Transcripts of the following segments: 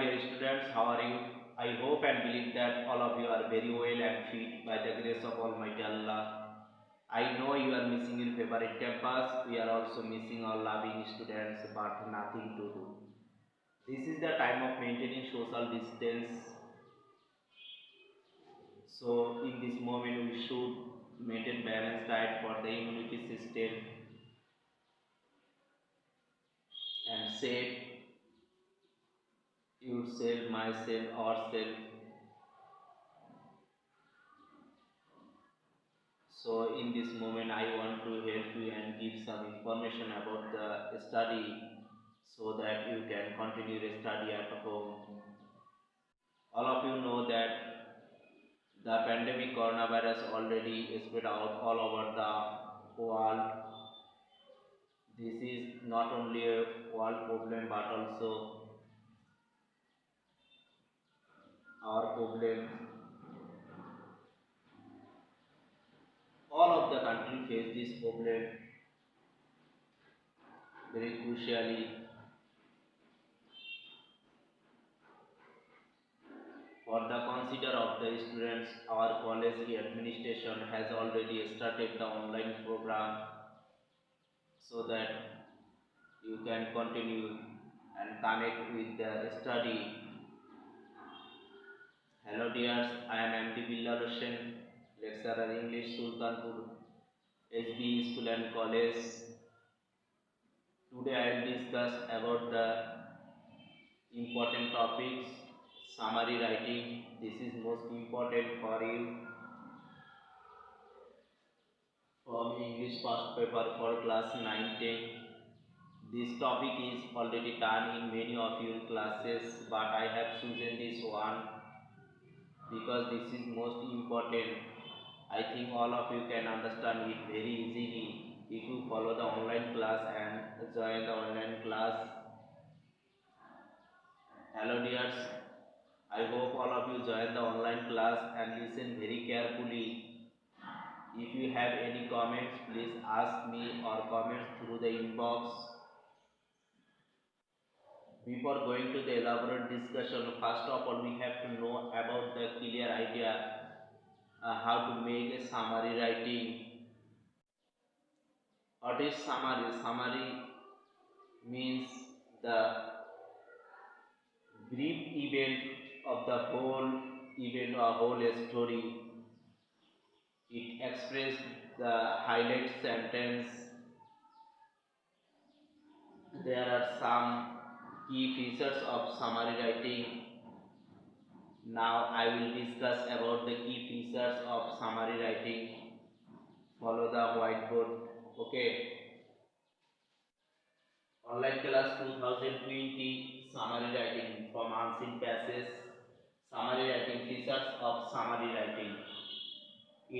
dear students, how are you? I hope and believe that all of you are very well and fit by the grace of Almighty Allah. I know you are missing your favorite campus. We are also missing our loving students, but nothing to do. This is the time of maintaining social distance. So, in this moment, we should maintain balanced diet for the immunity system and save yourself, myself, ourselves. So in this moment I want to help you and give some information about the study so that you can continue the study at home. All of you know that the pandemic coronavirus already spread out all over the world. This is not only a world problem but also our problem. All of the country face this problem very crucially. For the consider of the students, our college administration has already started the online program so that you can continue and connect with the study. Hello dears, I am MD Bilal Hussain, lecturer English Sultanpur HB School and College. Today I will discuss about the important topics. Summary writing, this is most important for you. From English past paper for class 9-10. This topic is already done in many of your classes, but I have chosen this one because this is most important. I think all of you can understand it very easily if you follow the online class and join the online class. Hello dears, I hope all of you join the online class and listen very carefully. If you have any comments, please ask me or comments through the inbox. Before going to the elaborate discussion, first of all we have to know about the clear idea how to make a summary writing. What is summary? Summary means the brief event of the whole event or whole story. It expresses the highlight sentence. There are some key features of summary writing. Now I will discuss about the key features of summary writing. Follow the whiteboard. Okay. Online class 2020 summary writing from unseen passages. Summary writing, features of summary writing.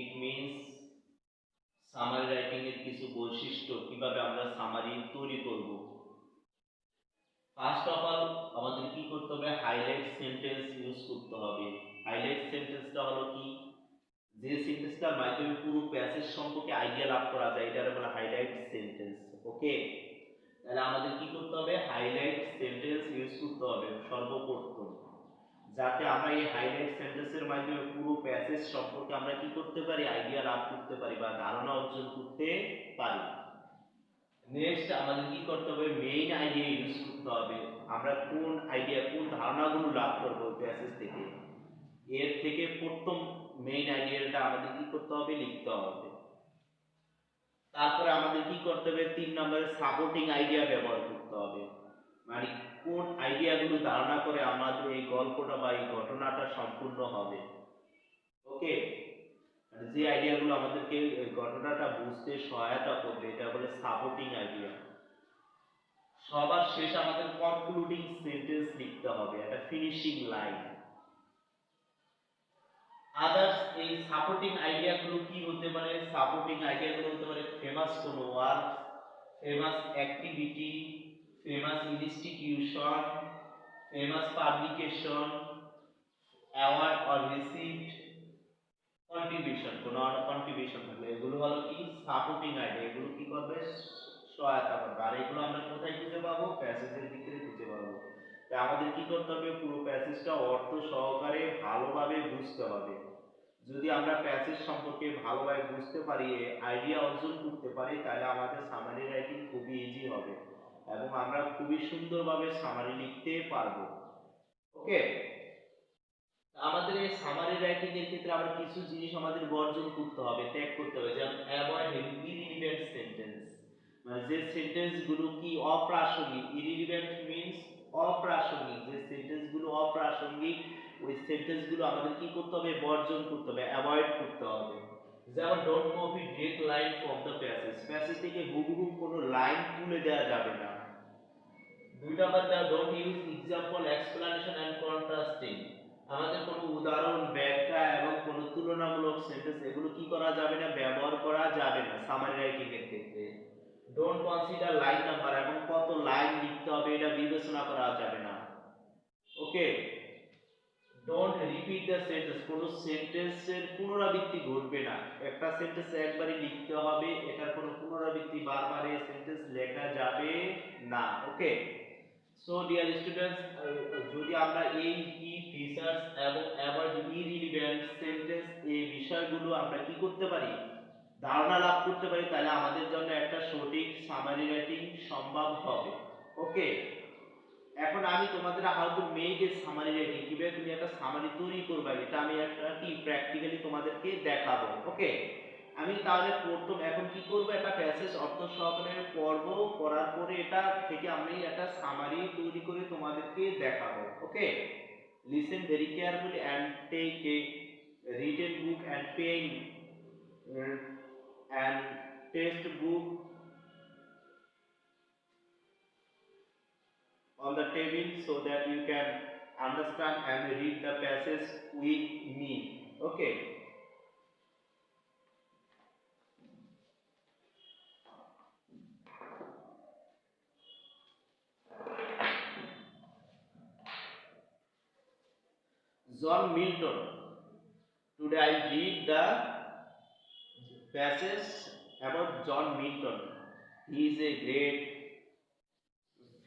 It means summary writing এর কিছু বৈশিষ্ট্য কিভাবে আমরা summary তৈরি করব। First of all আমাদের কি করতে হবে, হাইলাইট সেন্টেন্স ইউজ করতে হবে। হাইলাইট সেন্টেন্সটা হলো কি, যে সেন্টেন্সটার মাধ্যমে পুরো প্যাসেজ সম্পর্কে আইডিয়া লাভ করা যায় এটার বলা হাইলাইট সেন্টেন্স। ওকে, তাহলে আমাদের কি করতে হবে, হাইলাইট সেন্টেন্স ইউজ করতে হবে সর্বপ্রথম, যাতে আমরা এই হাইলাইট সেন্টেন্সের মাধ্যমে পুরো প্যাসেজ সম্পর্কে আমরা কি করতে পারি, আইডিয়া লাভ করতে পারি বা ধারণা অর্জন করতে পারি। নেক্সট আমাদের কি করতে হবে, মেইন আইডিয়া ইউজ করতে হবে। আমরা কোন আইডিয়া, কোন ধারণাগুলো লাভ করব প্যাসেজ থেকে, এর থেকে প্রথম মেইন আইডিয়াটা আমাদের কি করতে হবে, লিখতে হবে। তারপরে আমাদের কি করতে হবে, 3 নম্বরে সাপোর্টিং আইডিয়া ব্যবহার করতে হবে। মানে কোন আইডিয়াগুলো ধারণা করে আমাদের এই গল্পটা বা এই ঘটনাটা সম্পূর্ণ হবে। ওকে, যে আইডিয়াগুলো আমাদেরকে এই ঘটনাটা বুঝতে সহায়তা করবে এটা বলে সাপোর্টিং আইডিয়া। সবার শেষে আমাদের কনক্লুডিং সেন্টেন্স লিখতে হবে, একটা ফিনিশিং লাইন। আদার্স এই সাপোর্টিং আইডিয়াগুলো কি হতে পারে, সাপোর্টিং আইডিয়াগুলো হতে পারে ফেমাস কোনো work, famous activity, famous institution, famous publication, award or received, contribution, কোনো কন্ট্রিবিউশন থাকলে এগুলো হলো কি সাপোর্টিং আইডিয়া। এগুলো কি করবে, সহায়তা করবে। আর এগুলো আমরা কোথায় খুঁজে পাবো, প্যাসেজের ভিতরে খুঁজে পাবো। তাই আমাদের কি করতে হবে, পুরো প্যাসেজটা অর্থ সহকারে ভালোভাবে বুঝতে হবে। যদি আমরা প্যাসেজ সম্পর্কে ভালোভাবে বুঝতে পারি, আইডিয়া অর্জন করতে পারি, তাহলে আমাদের সামারি রাইটিং খুবই ইজি হবে এবং আমরা খুবই সুন্দরভাবে সামারি লিখতে পারবো। ওকে, আমাদের এই সামারি রাইটিং এর ক্ষেত্রে আমরা কিছু জিনিস আমাদের বর্জন করতে হবে, ত্যাগ করতে হবে, যেমন অ্যাভয়েড ইররিলেভেন্ট সেন্টেন্স, মানে যে সেন্টেন্স গুলো কি অপ্রাসঙ্গিক। ইররিলেভেন্ট মিন্স অপ্রাসঙ্গিক, যে সেন্টেন্স গুলো অপ্রাসঙ্গিক ওই সেন্টেন্স গুলো আমাদের কি করতে হবে, বর্জন করতে হবে, অ্যাভয়েড করতে হবে। যেমন don't copy direct line from the passage, passage থেকে হুবহু কোনো লাইন তুলে দেওয়া যাবে না। 2 নাম্বার দা don't use example explanation and contrasting, আমাদের কোনো উদাহরণ, ব্যাখ্যা এবং কোনো তুলনামূলক সেন্টেন্স এগুলো কি করা যাবে না, ব্যবহার করা যাবে না সামারি রাইটিং এর ক্ষেত্রে। ডোন্ট কনসিডার লাইন নাম্বার, এবং কত লাইন লিখতে হবে এটা বিবেচনা করা যাবে না। ওকে, ডোন্ট রিপিট দ্য সেন্টেন্স, কোনো সেন্টেন্সের পুনরাবৃত্তি ঘটবে না, একটা সেন্টেন্স একবারই লিখতে হবে, এটার কোনো পুনরাবৃত্তি বারবার এই সেন্টেন্স লেখা যাবে না। ওকে, সো ডিয়ার স্টুডেন্টস, যদি আমরা এই কি ফিচার্স এবং অ্যাভয়েড ইররিলেভেন্ট সেন্টেন্স এই বিষয়গুলো আমরা কি করতে পারি, ধারণা লাভ করতে পারি, তাহলে আমাদের জন্য একটা সঠিক সামারি রাইটিং সম্ভব হবে। ওকে, এখন আমি তোমাদের how to make a summary writing, কিভাবে তুমি একটা সামারি তৈরি করবে, এটা আমি একটা কি প্র্যাকটিক্যালি তোমাদেরকে দেখাবো। ওকে, আমি তাহলে প্রথম এখন কি করব, একটা প্যাসেজ অর্থ সহকারে পড়ব, পড়ার পরে এটা থেকে আমি একটা সামারি তৈরি করে তোমাদেরকে দেখাবো। Okay, listen very carefully and take a written book and pen and text book on the table so that you can understand and read the passage with me. Okay, John Milton, today I read the passage about John Milton. He is a great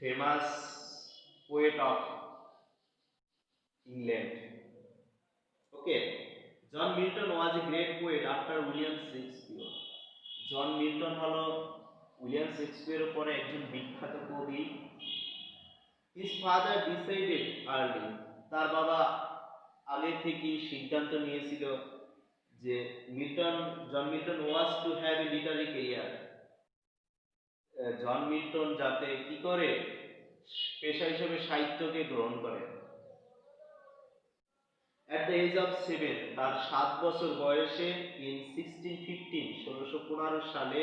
famous poet of England. Okay, John Milton was a great poet after William Shakespeare. John Milton হলো William শেক্সপিয়ারের পরে একজন বিখ্যাত কবি। His father decided early, তার বাবা আগে থেকেই সিদ্ধান্ত নিয়েছিল যে John Milton was to have a literary career, John Milton যাতে কি করে, পেশা হিসেবে সাহিত্যকে গ্রহণ করে। At the age of 7, তার 7 বছর বয়সে, in 1615 সালে,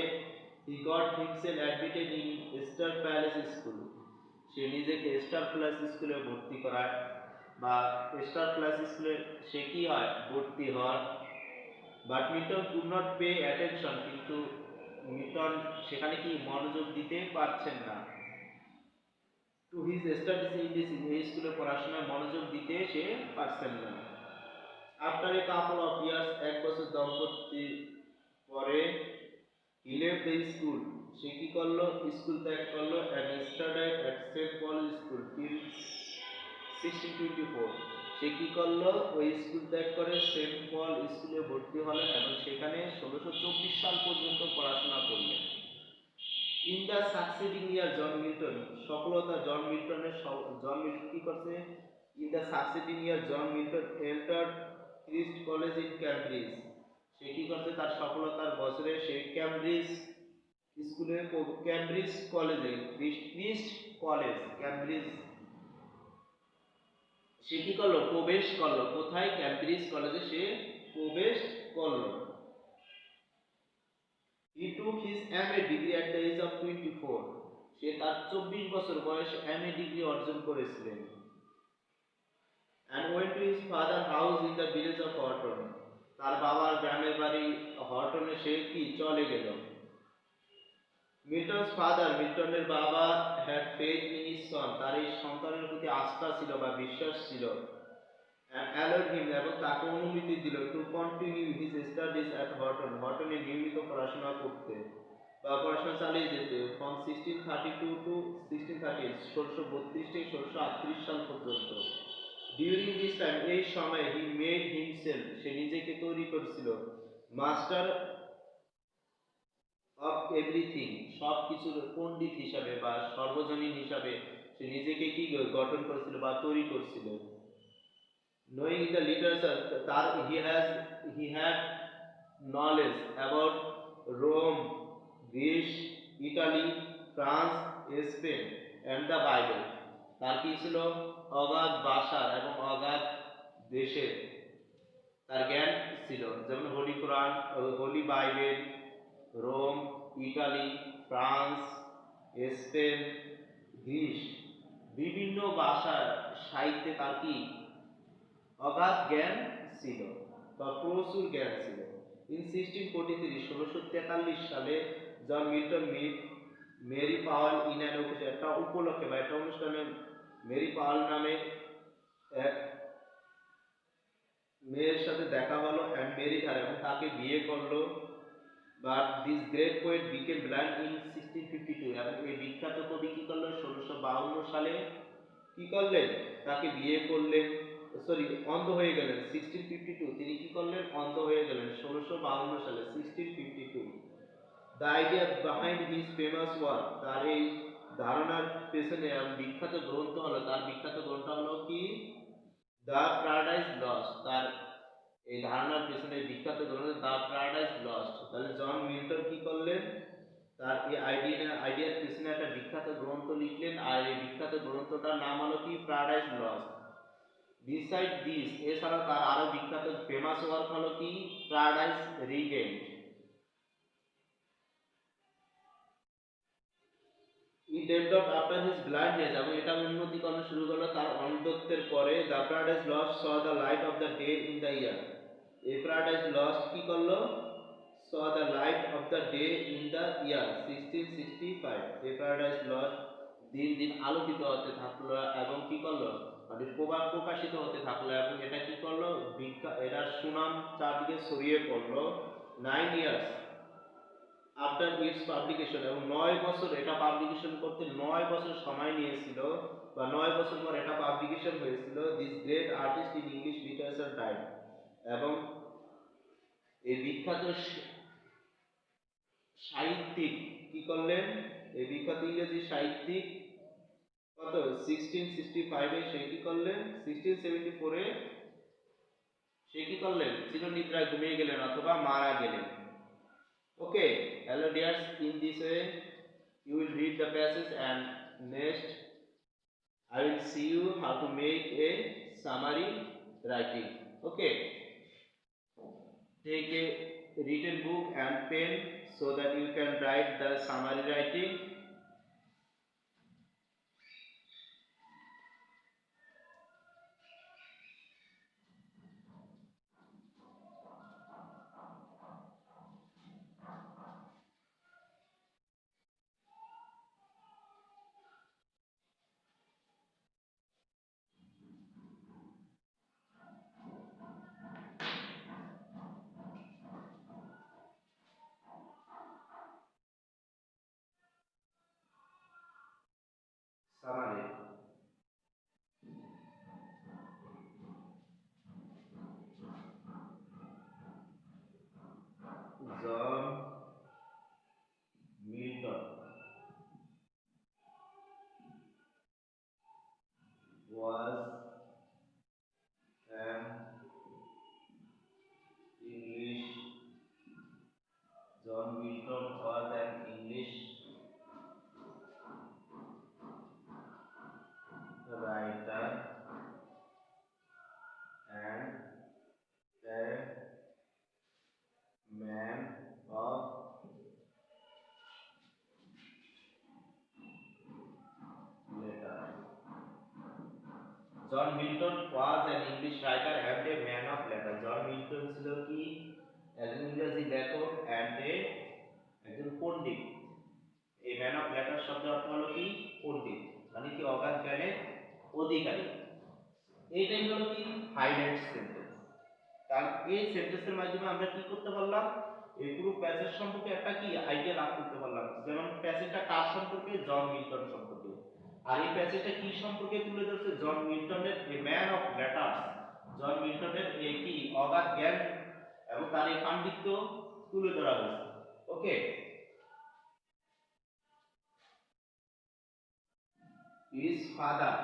he got himself admitted in Star Palace School, সে নিজেকে স্টার প্লাস স্কুলে ভর্তি করায় বা স্টার প্লাস স্কুলে সে কি হয়, ভর্তি হয়। But Milton could not pay attention, কিন্তু মিল্টন সেখানে কি মনোযোগ দিতে পারছেন না। To his studies in this, এই স্কুলে পড়াশোনায় মনোযোগ দিতে সে পারছেন না। After a couple of years, এক বছর দম্পতি পরে, হি লেফট দ্য স্কুল, সে কি করলো, স্কুল ত্যাগ করলো, and studied at Saint Paul school till 1624, সে কি করলো, ওই স্কুল ত্যাগ করে সেন্ট পল স্কুলে ভর্তি হলেন এবং সেখানে 1624 সাল পর্যন্ত পড়াশোনা করলেন। In the succeeding year, John Milton সফলতা, জন মিল্টন কি করছে, in the succeeding year John Milton entered Christ College in Cambridge, সে কি করছে, তার সফলতার বছরে সে ক্যামব্রিজ স্কুলে, ক্যামব্রিজ কলেজে, ক্রিস্ট কলেজ ক্যামব্রিজ, সে কি করলো, প্রবেশ করলো। কোথায়, ক্যামব্রিজ কলেজে সে প্রবেশ করলো। He took his MA degree at the age of 24, সে তার 24 বছর বয়সে MA ডিগ্রি অর্জন করেছিলেন। And went to his father house in the village of Horton, তার বাবার গ্রামের বাড়ি হর্টনে সে কি চলে গেল। মিল্টনস ফাদার, মিল্টনের বাবা, had faith in his son, তার এই সন্তানের প্রতি আস্থা ছিল বা বিশ্বাস ছিল। and allowed him, এবং তাকে অনুমতি দিল, to continue his studies at Horton, হর্টনে নিয়মিত পড়াশোনা করতে। বা পড়াশোনা চালিয়ে যেতে ফ্রম 1632 টু 1630, 1632 থেকে 1638 সাল পর্যন্ত। ডিউরিং দিস টাইম, এই সময় হি মেড হিমসেলফ, সে নিজেকে তৈরি করেছিল, মাস্টার অফ এভরিথিং, সব কিছুর পণ্ডিত হিসাবে বা সর্বজনীন হিসাবে সে নিজেকে কি গঠন করেছিল বা তৈরি করেছিল। নোয়িং দ্য লিটারেচার, তার he had knowledge about Rome, Greece, Italy, France, Spain and the Bible, তার কি ছিল অগাধ ভাষার এবং অগাধ দেশের তার জ্ঞান ছিল, যেমন holy Quran, holy Bible, Rome, Italy, France, Spain, Greece, বিভিন্ন ভাষার সাহিত্যে তার কি অগাধ জ্ঞান ছিল বা প্রচুর জ্ঞান ছিল। ইন 1643, 1643 সালে John Milton meet Mary Powell in an occasion, একটা উপলক্ষে বা একটা অনুষ্ঠানে মেরি পাওয়েল নামে এক মেয়ের সাথে দেখা হলো অ্যান্ড মেরি হার, এবং তাকে বিয়ে করলো। But this great poet became blind in 1652, এবং এই বিখ্যাত কবি কি করলো 1652 সালে কি করলেন, তাকে বিয়ে করলেন, সরি অন্ধ হয়ে গেলেন 1652, তিনি কি করলেন অন্ধ হয়ে গেলেন 1652 সালে 1652। The idea behind his famous work, তার এই ধারণার পেছনে বিখ্যাত গ্রন্থ হলো, তার বিখ্যাত গ্রন্থ হলো কি দ্য প্যারাডাইস লস্ট, তার এই ধারণার পেছনে বিখ্যাত গ্রন্থ দ্য প্যারাডাইস লস্ট। তাহলে জন মিল্টন কি করলেন, তার এই আইডিয়ার পেছনে একটা বিখ্যাত গ্রন্থ লিখলেন, আর এই বিখ্যাত গ্রন্থটার নাম হলো কি প্যারাডাইস লস্ট। বিসাইড দিস, এছাড়া তার আরো বিখ্যাত ফেমাস ওয়ার্ক হলো কি প্যারাডাইস রিগেন্ড। ই ডেভেলপড আফটার হিজ ব্লাইন্ডনেস, এবং এটা উন্নতিকরণ শুরু করলো তার অন্ধত্বের পরে। The paradise lost saw the light off the day in the year, এই প্যারাডাইস লস্ট কি করলো saw the light of the day in the year 1665, এই প্যারাডাইস লস্ট দিন দিন আলোকিত হতে থাকলো এবং কি করলো মানে প্রকাশিত হতে থাকলো, এবং এটা কি করলো এটার সুনাম চারদিকে ছড়িয়ে পড়লো। 9 years আফটার ইটস পাবলিকেশন, এবং 9 বছর এটা পাবলিকেশন করতে 9 বছর সময় নিয়েছিল, বা 9 বছর পর এটা পাবলিকেশন হয়েছিল। This great artist in English literature died, এবং এই বিখ্যাত সাহিত্যিক কি করলেন, এই বিখ্যাত ইংরেজি সাহিত্যিক কত 1665 সে কি করলেন, 1674 সে কি করলেন চিরনিদ্রায় ঘুমিয়ে গেলেন অথবা মারা গেলেন। ওকে, hello dears, in this way you will read the passage, and next I will see you how to make a summary writing. Okay, take a written book and pen so that you can write the summary writing. Summary. John Milton was an English. John Milton was an English writer and a man of letters. John Milton was an English writer and a man of letters. John Milton ছিল কি একজন ইংরেজি লেখক and একজন পণ্ডিত। এই man of letter শব্দের অর্থ হলো কি পণ্ডিত, মানে কি অগাধ জ্ঞানের অধিকারী। এইটাই হলো কি হাইলাইট সেন্টেন্স। তার এই সেন্টেন্সের মাধ্যমে আমরা কি করতে পারলাম, এই পুরো প্যাসেজ সম্পর্কে একটা কি আইডিয়া লাভ করতে পারলাম। যেমন প্যাসেজটা কার সম্পর্কে? জন মিল্টন সম্পর্কে। আর এই প্যাসেজটা কি সম্পর্কে তুলে ধরছে? জন মিল্টনের এ ম্যান অফ লেটার্স, জন মিল্টনের এই কি অগাধ জ্ঞান এবং তার এই পাণ্ডিত্য তুলে ধরা হয়েছে। ওকে, his father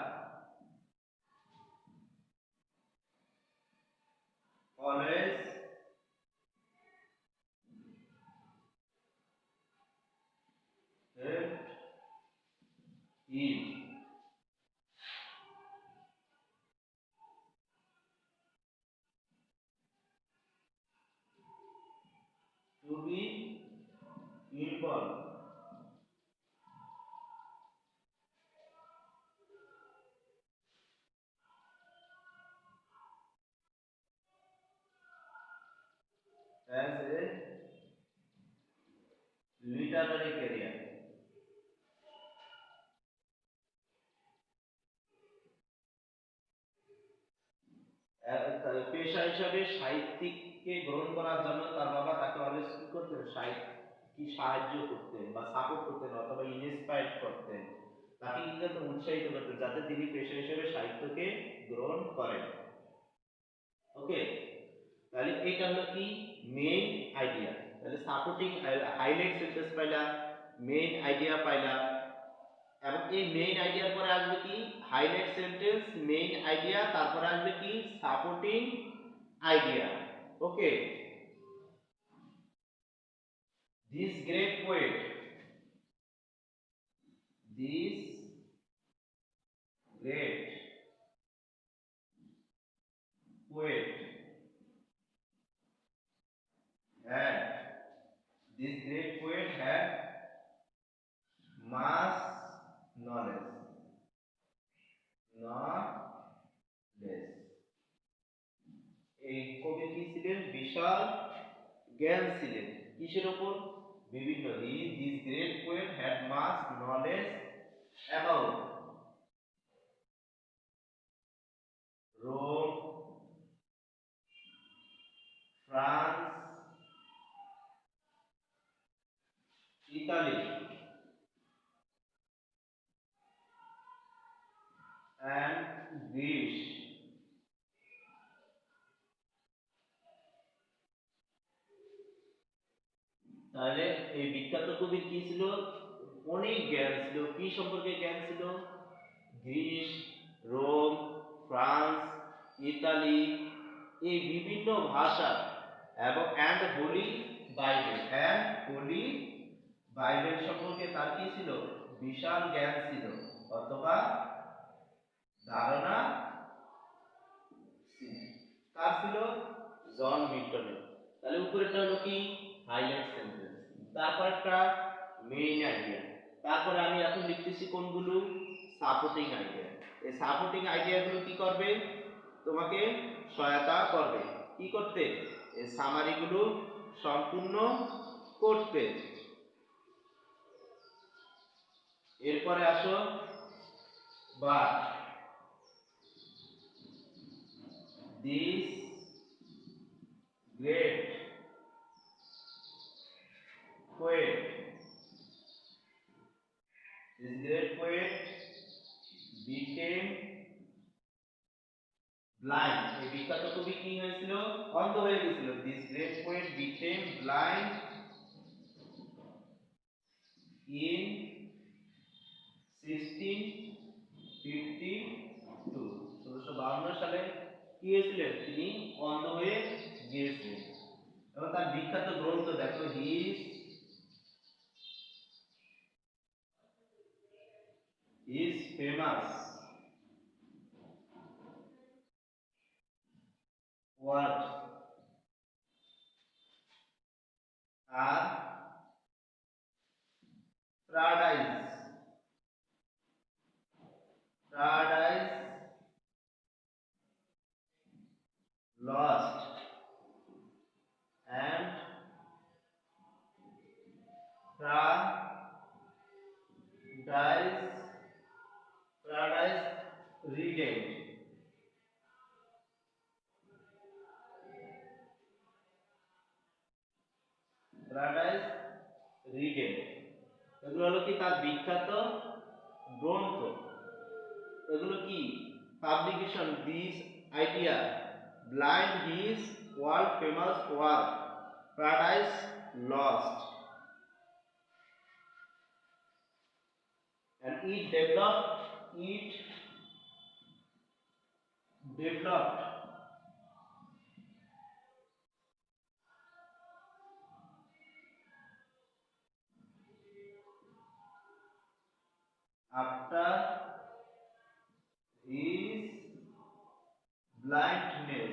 always helped him to be involved as a literary career. পেশা হিসাবে সাহিত্যিককে গ্রহণ করার জন্য তার বাবা তাকে অলওয়েজ কি করতেন? সাহায্য করতেন বা সাপোর্ট করতেন অথবা ইন্সপায়ার করতেন, তাকে কি করতেন? উৎসাহিত করতেন যাতে তিনি পেশা হিসেবে সাহিত্যকে গ্রহণ করেন। ওকে, তাহলে এটা হলো কি মেইন আইডিয়া। তাহলে সাপোর্টিং হাইলাইট সেন্টেন্স পাইলা, মেইন আইডিয়া পাইলা, এবং এই মেইন আইডিয়ার পরে আসবে কি হাইলাইট সেন্টেন্স, মেইন আইডিয়া, তারপরে আসবে কি supporting idea. Okay, this great poet, this great poet had, this great poet had mass knowledge, knowledge, এই কবি কি ছিলেন? বিশাল জ্ঞান ছিলেন কিসের উপর? বিভিন্ন। This great poet had mass knowledge about Rome, France, Italy and Greece. তাহলে এই বিখ্যাত কবির কি ছিল? অনেক জ্ঞান ছিল। কি সম্পর্কে জ্ঞান ছিল? গ্রিস, রোম, ফ্রান্স, ইতালি, এই বিভিন্ন ভাষা এবং and Holi Bible, and Holi Bible সম্পর্কে তার কি ছিল? বিশাল জ্ঞান ছিল অথবা ধারণা ছিল। কার ছিল? জন মিল্টনের। তাহলে উপরেরটা হলো কি হাইলাইট সেন্টেন্স, তারপর একটা মেইন আইডিয়া, তারপরে আমি এখন লিখতেছি কোনগুলো? Supporting idea. এই সাপোর্টিং আইডিয়াগুলো কি করবে? তোমাকে সহায়তা করবে কি করতে? এই সামারিগুলো সম্পূর্ণ করতে। এরপরে আসো but this great poet, this great poet became blind. এই বিখ্যাত কবি কি হয়েছিল? অন্ধ হয়ে গেছিল। This great poet became blind in 1652. 1652 সালে কি হয়েছিলেন? তিনি অন্ধ হয়ে গিয়েছিলেন। এবং তার বিখ্যাত গ্রন্থ দেখো, his famous works are Paradise, Paradise Lost and Paradise Regained. Paradise ridden, এগুলো হলো কি তার বিখ্যাত গ্রন্থ। এগুলো কি publication this idea blind his world famous work paradise lost, and it developed after his blindness,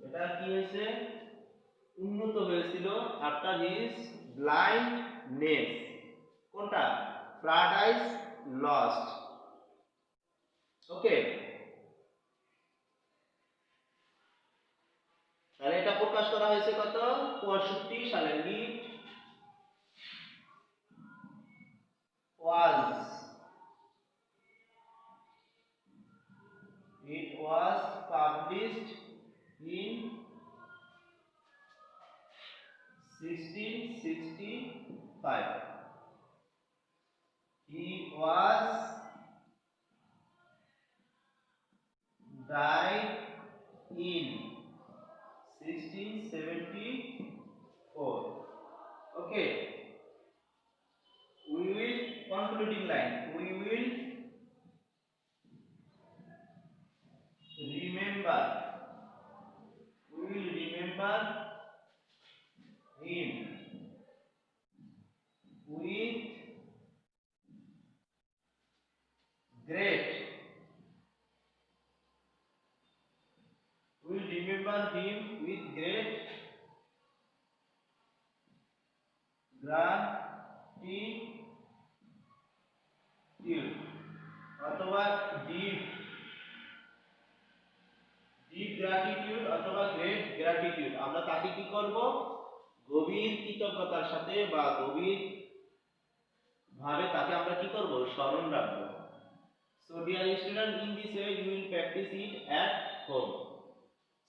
এটা কি হয়েছে উন্নত হয়েছিল আফটার হিজ ব্লাইন্ডনেস, কোনটা প্যারাডাইস লস্ট। ওকে, তাহলে এটা প্রকাশ করা হয়েছে কত 65 সালে। It was published in 1665. He was died in 1674. Okay, we will concluding line. We will remember. We will remember him with great. We will remember him with great gratitude অথবা deep gratitude অথবা great gratitude, আমরা তাকে কি করব গভীর কৃতজ্ঞতার সাথে বা গভীর ভাবে তাকে আমরা কি করব স্মরণ রাখবো। So dear student, in this way you will practice it at home.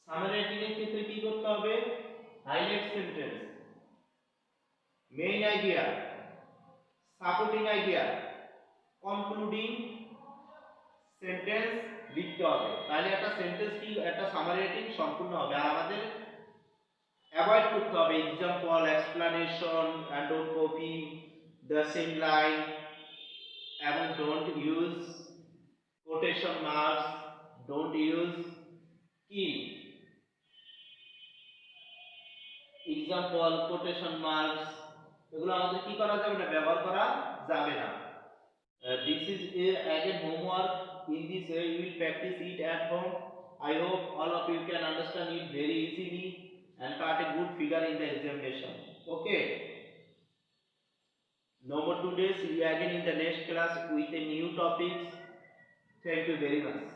Summary writing এর ক্ষেত্রে কি করতে হবে highlight sentence, main idea, supporting idea, concluding sentence লিখতে হবে, তাহলে একটা সেন্টেন্স কি একটা সামারি রাইটিং সম্পূর্ণ হবে। আর আমাদের অ্যাভয়েড করতে হবে example, explanation, and don't copy the same line এবং don't use quotation marks, don't use কি এক্সাম্পল, কোটেশন মার্কস, এগুলো আমাদের কি করা যাবে না, ব্যবহার করা যাবে না। This is again homework. In this way you will practice it at home. I hope all of you can understand it very easily and cut a good figure in the examination. Okay, no more today. See you again in the next class with a new topics. Thank you very much.